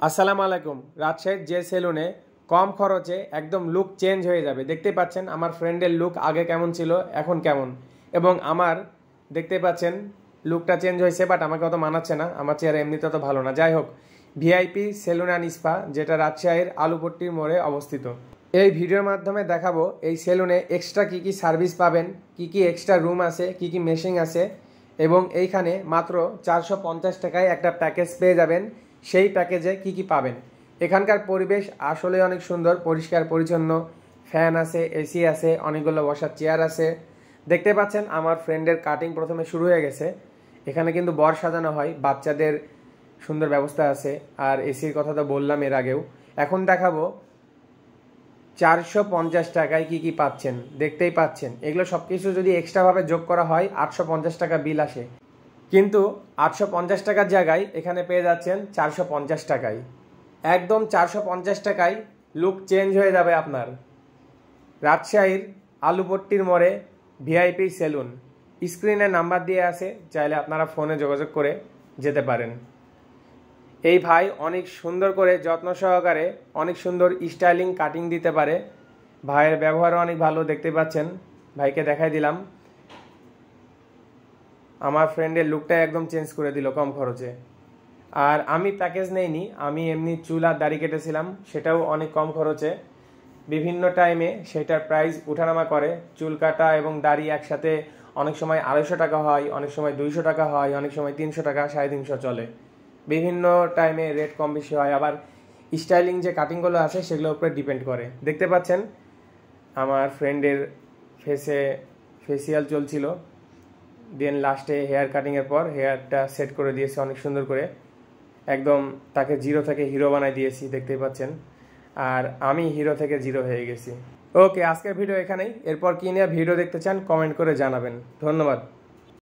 আসসালামু আলাইকুম। রাজশাহীর যে সেলুনে কম খরচে একদম লুক চেঞ্জ হয়ে যাবে। দেখতেই পাচ্ছেন আমার ফ্রেন্ডের লুক আগে কেমন ছিল এখন কেমন, এবং আমার দেখতে পাচ্ছেন লুকটা চেঞ্জ হয়েছে, বাট আমাকে অত মানাচ্ছে না, আমার চেহারা এমনিতে অত ভালো না। যাই হোক, ভিআইপি সেলুন অ্যান্ড স্পা, যেটা রাজশাহীর আলুপট্টির মোড়ে অবস্থিত। এই ভিডিওর মাধ্যমে দেখাবো এই সেলুনে এক্সট্রা কী কী সার্ভিস পাবেন, কী কী এক্সট্রা রুম আছে, কী কী মেশিন আছে, এবং এইখানে মাত্র 450 টাকায় একটা প্যাকেজ পেয়ে যাবেন। সেই প্যাকেজে কি কি পাবেন? এখানকার পরিবেশ আসলে অনেক সুন্দর, পরিষ্কার পরিচ্ছন্ন, ফ্যান আছে, এসি আছে, অনেকগুলো বসার চেয়ার আছে। দেখতে পাচ্ছেন আমার ফ্রেন্ডের কাটিং প্রথমে শুরু হয়ে গেছে। এখানে কিন্তু বর সাজানো হয়, বাচ্চাদের সুন্দর ব্যবস্থা আছে, আর এসির কথা তো বললাম এর আগেও। এখন দেখাবো 450 টাকায় কি কি পাচ্ছেন। দেখতেই পাচ্ছেন এগুলো সব কিছু যদি এক্সট্রাভাবে যোগ করা হয় 850 টাকা বিল আসে, কিন্তু 850 টাকার জায়গায় এখানে পেয়ে যাচ্ছেন 450 টাকায়। একদম 450 টাকায় লুক চেঞ্জ হয়ে যাবে আপনার। রাজশাহীর আলুপট্টির মোড়ে ভিআইপি সেলুন, স্ক্রিনে নাম্বার দিয়ে আছে, চাইলে আপনারা ফোনে যোগাযোগ করে যেতে পারেন। এই ভাই অনেক সুন্দর করে যত্ন সহকারে অনেক সুন্দর স্টাইলিং কাটিং দিতে পারে। ভাইয়ের ব্যবহারও অনেক ভালো, দেখতে পাচ্ছেন, ভাইকে দেখাই দিলাম। আমার ফ্রেন্ডের লুকটা একদম চেঞ্জ করে দিল কম খরচে। আর আমি প্যাকেজ নেইনি, আমি এমনি চুল আর দাড়ি কেটেছিলাম, সেটাও অনেক কম খরচে। বিভিন্ন টাইমে সেটার প্রাইস উঠানামা করে। চুল কাটা এবং দাড়ি একসাথে অনেক সময় 250 টাকা হয়, অনেক সময় 200 টাকা হয়, অনেক সময় 300 টাকা, 350 চলে। বিভিন্ন টাইমে রেট কম বেশি হয়। আবার স্টাইলিং যে কাটিংগুলো আছে সেগুলোর উপরে ডিপেন্ড করে। দেখতে পাচ্ছেন আমার ফ্রেন্ডের ফেসিয়াল চলছিল, দেন লাস্টে হেয়ার কাটিংয়ের পর হেয়ারটা সেট করে দিয়েছে অনেক সুন্দর করে, একদম তাকে জিরো থেকে হিরো বানাই দিয়েছি, দেখতেই পাচ্ছেন। আর আমি হিরো থেকে জিরো হয়ে গেছি। ওকে, আজকের ভিডিও এখানেই। এরপর কি নিয়ে ভিডিও দেখতে চান কমেন্ট করে জানাবেন। ধন্যবাদ।